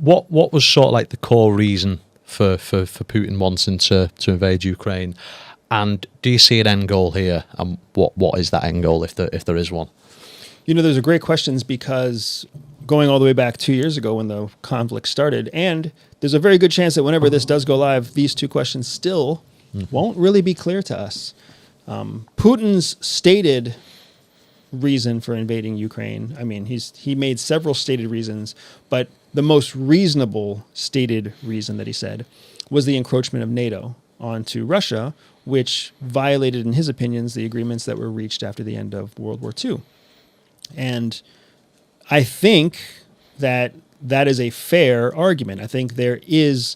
what was sort of like the core reason for Putin wanting to invade Ukraine? And do you see an end goal here? And what is that end goal, if there is one? Those are great questions, because going all the way back 2 years ago when the conflict started, and there's a very good chance that whenever this does go live, these two questions still won't really be clear to us. Putin's stated reason for invading Ukraine, I mean, he made several stated reasons, but the most reasonable stated reason that he said was the encroachment of NATO onto Russia, which violated, in his opinions, the agreements that were reached after the end of World War II. And I think that is a fair argument. I think there is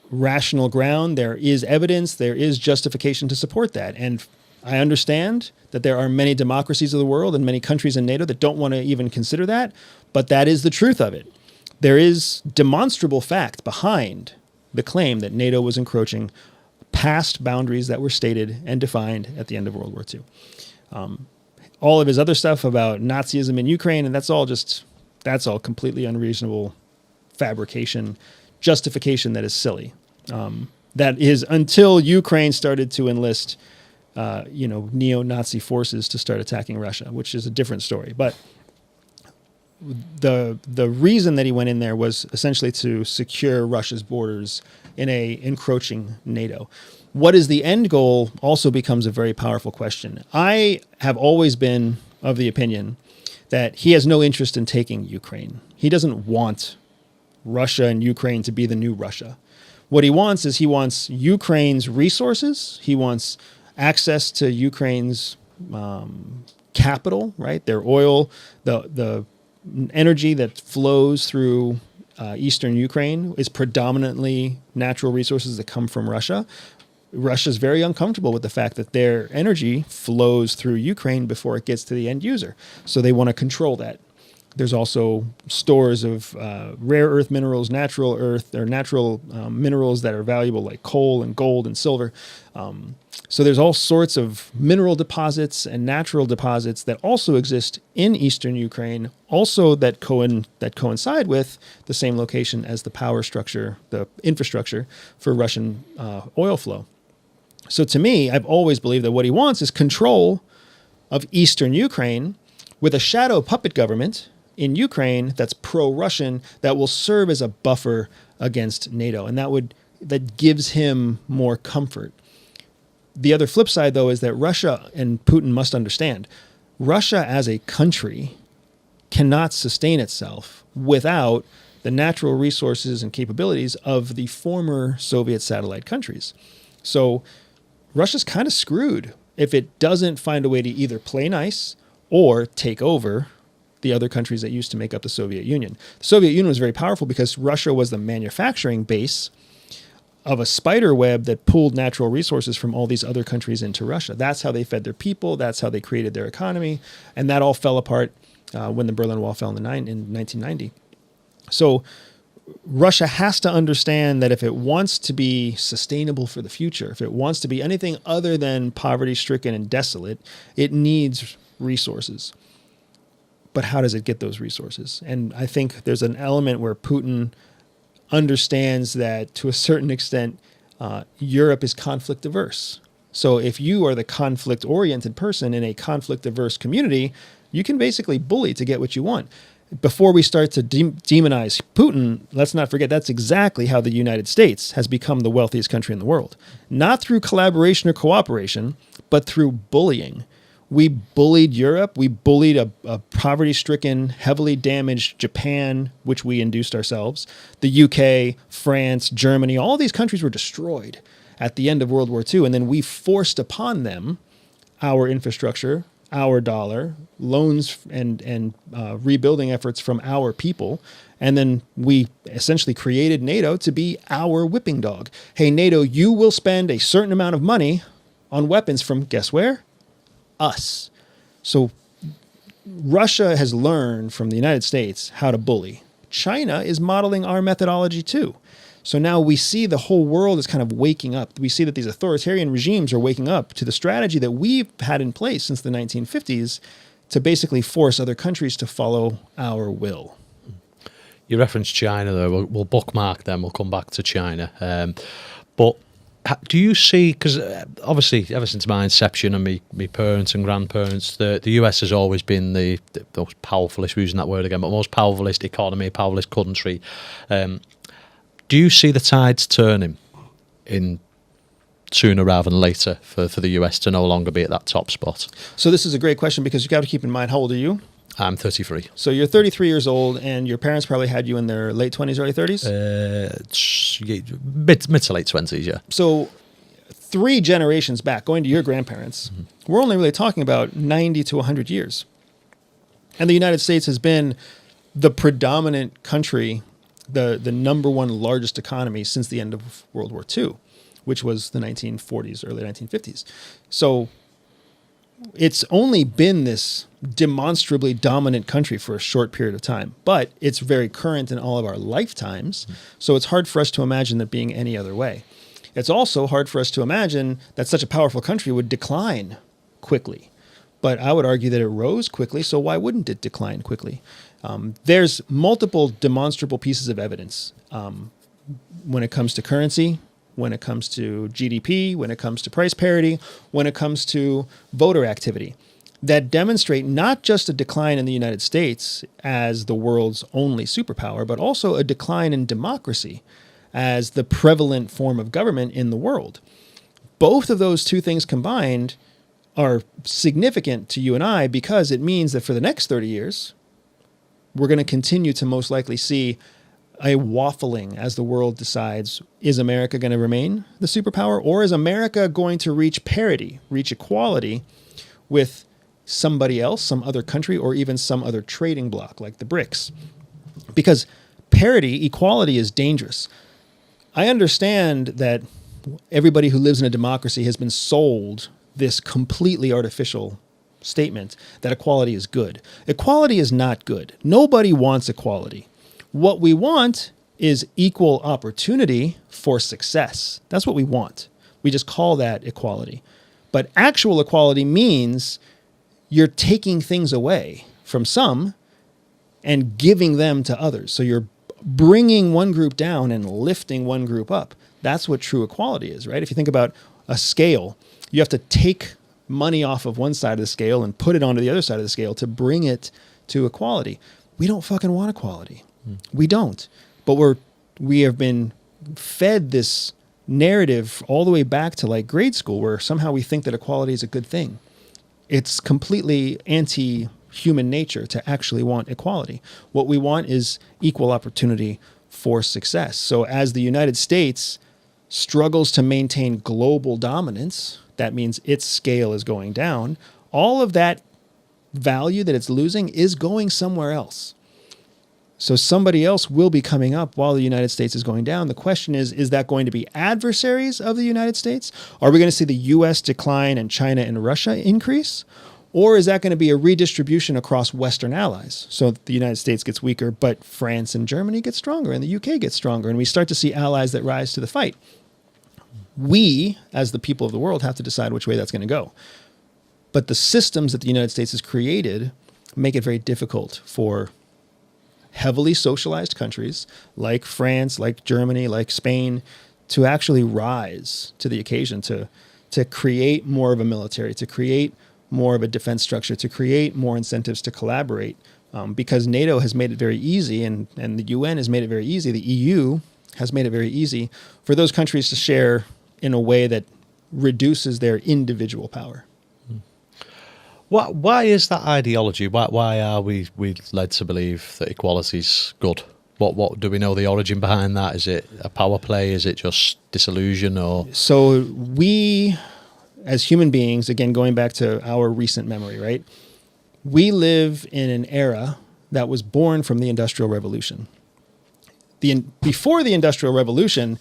rational ground, there is evidence, there is justification to support that. And I understand that there are many democracies of the world and many countries in NATO that don't want to even consider that, but that is the truth of it. There is demonstrable fact behind the claim that NATO was encroaching past boundaries that were stated and defined at the end of World War II. All of his other stuff about Nazism in Ukraine, and that's all completely unreasonable fabrication, justification that is silly. That is until Ukraine started to enlist, neo-Nazi forces to start attacking Russia, which is a different story. But the reason that he went in there was essentially to secure Russia's borders in a encroaching NATO. What is the end goal also becomes a very powerful question. I have always been of the opinion that he has no interest in taking Ukraine. He doesn't want Russia and Ukraine to be the new Russia. What he wants is Ukraine's resources. He wants access to Ukraine's capital, right? Their oil, the energy that flows through eastern Ukraine is predominantly natural resources that come from Russia. Russia's very uncomfortable with the fact that their energy flows through Ukraine before it gets to the end user. So they want to control that. There's also stores of rare earth minerals, natural minerals that are valuable, like coal and gold and silver. So there's all sorts of mineral deposits and natural deposits that also exist in eastern Ukraine, also that coincide with the same location as the power structure, the infrastructure for Russian oil flow. So to me, I've always believed that what he wants is control of eastern Ukraine with a shadow puppet government in Ukraine that's pro-Russian, that will serve as a buffer against NATO, and that gives him more comfort. The other flip side, though, is that Russia, and Putin must understand, Russia as a country cannot sustain itself without the natural resources and capabilities of the former Soviet satellite countries. So Russia's kind of screwed if it doesn't find a way to either play nice or take over the other countries that used to make up the Soviet Union. The Soviet Union was very powerful because Russia was the manufacturing base of a spider web that pulled natural resources from all these other countries into Russia. That's how they fed their people. That's how they created their economy. And that all fell apart when the Berlin Wall fell in 1990. So Russia has to understand that if it wants to be sustainable for the future, if it wants to be anything other than poverty-stricken and desolate, it needs resources. But how does it get those resources? And I think there's an element where Putin understands that to a certain extent, Europe is conflict averse. So if you are the conflict oriented person in a conflict averse community, you can basically bully to get what you want. Before we start to demonize Putin, let's not forget that's exactly how the United States has become the wealthiest country in the world. Not through collaboration or cooperation, but through bullying. We bullied Europe. We bullied a poverty-stricken, heavily damaged Japan, which we induced ourselves. The UK, France, Germany, all these countries were destroyed at the end of World War II. And then we forced upon them our infrastructure, our dollar, loans and rebuilding efforts from our people. And then we essentially created NATO to be our whipping dog. Hey, NATO, you will spend a certain amount of money on weapons from, guess where? Us. So Russia has learned from the United States how to bully. China is modeling our methodology too. So now we see the whole world is kind of waking up. We see that these authoritarian regimes are waking up to the strategy that we've had in place since the 1950s to basically force other countries to follow our will. You referenced China, though. We'll bookmark them. We'll come back to China. But do you see, because obviously ever since my inception and me parents and grandparents, the US has always been the most powerfulest, using that word again, but most powerfulest economy, powerfulest country. Do you see the tides turning in sooner rather than later for the US to no longer be at that top spot? So this is a great question because you got to keep in mind, how old are you? I'm 33. So you're 33 years old, and your parents probably had you in their late 20s, early 30s? Mid to late 20s, yeah. So 3 generations back, going to your grandparents, we're only really talking about 90 to 100 years. And the United States has been the predominant country, the number one largest economy since the end of World War II, which was the 1940s, early 1950s. So it's only been this demonstrably dominant country for a short period of time, but it's very current in all of our lifetimes. So it's hard for us to imagine that being any other way. It's also hard for us to imagine that such a powerful country would decline quickly. But I would argue that it rose quickly, so why wouldn't it decline quickly? There's multiple demonstrable pieces of evidence when it comes to currency, when it comes to GDP, when it comes to price parity, when it comes to voter activity, that demonstrate not just a decline in the United States as the world's only superpower, but also a decline in democracy as the prevalent form of government in the world. Both of those two things combined are significant to you and I because it means that for the next 30 years, we're going to continue to most likely see a waffling as the world decides, is America going to remain the superpower, or is America going to reach parity, reach equality with somebody else, some other country, or even some other trading bloc like the BRICS? Because parity, equality is dangerous. I understand that everybody who lives in a democracy has been sold this completely artificial statement that equality is good. Equality is not good. Nobody wants equality. What we want is equal opportunity for success. That's what we want. We just call that equality. But actual equality means you're taking things away from some and giving them to others. So you're bringing one group down and lifting one group up. That's what true equality is, right? If you think about a scale, you have to take money off of one side of the scale and put it onto the other side of the scale to bring it to equality. We don't fucking want equality. We don't. But we have been fed this narrative all the way back to like grade school where somehow we think that equality is a good thing. It's completely anti-human nature to actually want equality. What we want is equal opportunity for success. So as the United States struggles to maintain global dominance, that means its scale is going down. All of that value that it's losing is going somewhere else. So somebody else will be coming up while the United States is going down. The question is that going to be adversaries of the United States? Are we going to see the U.S. decline and China and Russia increase? Or is that going to be a redistribution across Western allies? So the United States gets weaker, but France and Germany get stronger, and the UK gets stronger, and we start to see allies that rise to the fight. We, as the people of the world, have to decide which way that's going to go. But the systems that the United States has created make it very difficult for heavily socialized countries like France, like Germany, like Spain, to actually rise to the occasion, to create more of a military, to create more of a defense structure, to create more incentives to collaborate. Because NATO has made it very easy, and the UN has made it very easy, the EU has made it very easy for those countries to share in a way that reduces their individual power. Why is that ideology? Why are we led to believe that equality is good? What do we know the origin behind that? Is it a power play? Is it just disillusion? Or so we, as human beings, again going back to our recent memory, right? We live in an era that was born from the Industrial Revolution. Before the Industrial Revolution,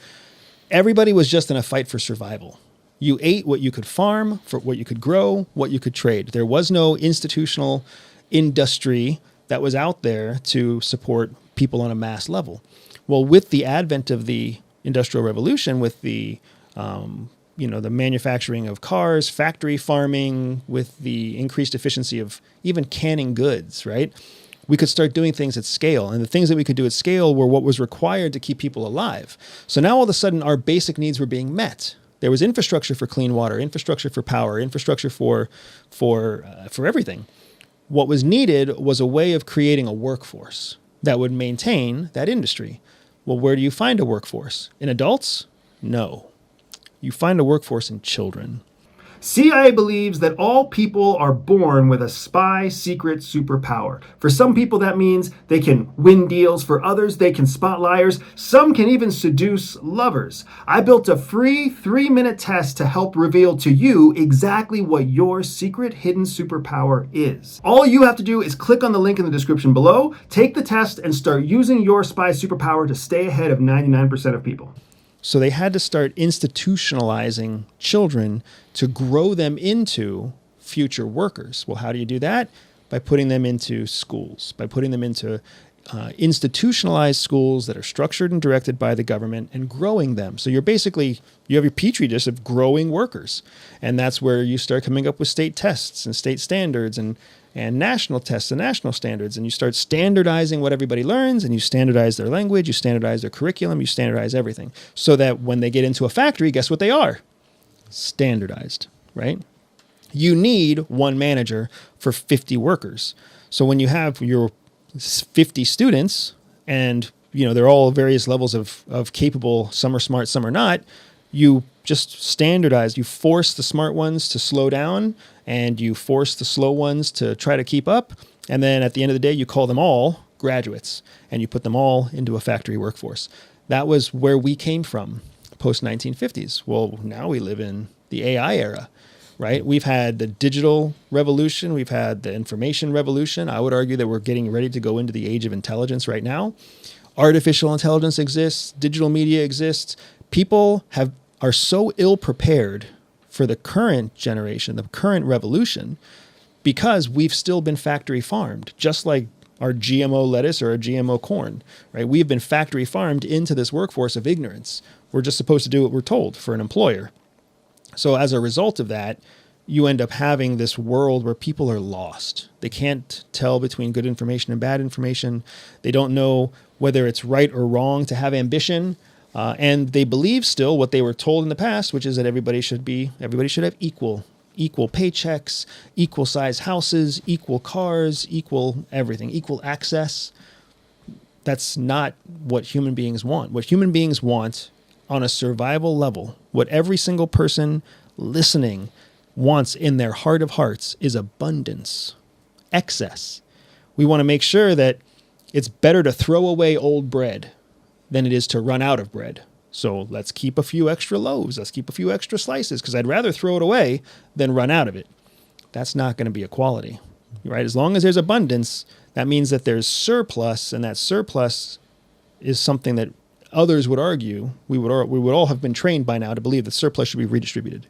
everybody was just in a fight for survival. You ate what you could farm, for what you could grow, what you could trade. There was no institutional industry that was out there to support people on a mass level. Well, with the advent of the Industrial Revolution, with the the manufacturing of cars, factory farming, with the increased efficiency of even canning goods, right? we could start doing things at scale. And the things that we could do at scale were what was required to keep people alive. So now all of a sudden our basic needs were being met. There was infrastructure for clean water, infrastructure for power, infrastructure for everything. What was needed was a way of creating a workforce that would maintain that industry. Well, where do you find a workforce? In adults? No. You find a workforce in children. CIA believes that all people are born with a spy secret superpower. For some people, that means they can win deals. For others, they can spot liars. Some can even seduce lovers. I built a free 3-minute test to help reveal to you exactly what your secret hidden superpower is. All you have to do is click on the link in the description below, take the test, and start using your spy superpower to stay ahead of 99% of people. So they had to start institutionalizing children to grow them into future workers. Well, how do you do that? By putting them into schools, by putting them into institutionalized schools that are structured and directed by the government and growing them. So you have your petri dish of growing workers. And that's where you start coming up with state tests and state standards and national tests and national standards. And you start standardizing what everybody learns, and you standardize their language, you standardize their curriculum, you standardize everything. So that when they get into a factory, guess what they are? Standardized, right? You need one manager for 50 workers. So when you have your 50 students and they're all various levels of capable, some are smart, some are not, you just standardize. You force the smart ones to slow down and you force the slow ones to try to keep up. And then at the end of the day, you call them all graduates and you put them all into a factory workforce. That was where we came from post-1950s. Well, now we live in the AI era, right? We've had the digital revolution. We've had the information revolution. I would argue that we're getting ready to go into the age of intelligence right now. Artificial intelligence exists. Digital media exists. People are so ill prepared for the current generation, the current revolution, because we've still been factory farmed, just like our GMO lettuce or our GMO corn, right? We've been factory farmed into this workforce of ignorance. We're just supposed to do what we're told for an employer. So as a result of that, you end up having this world where people are lost. They can't tell between good information and bad information. They don't know whether it's right or wrong to have ambition. And they believe still what they were told in the past, which is that everybody should have equal paychecks, equal size houses, equal cars, equal everything, equal access. That's not what human beings want. What human beings want on a survival level, what every single person listening wants in their heart of hearts is abundance, excess. We want to make sure that it's better to throw away old bread than it is to run out of bread. So let's keep a few extra loaves. Let's keep a few extra slices because I'd rather throw it away than run out of it. That's not going to be equality, right? As long as there's abundance, that means that there's surplus, and that surplus is something that others would argue we would all have been trained by now to believe that surplus should be redistributed.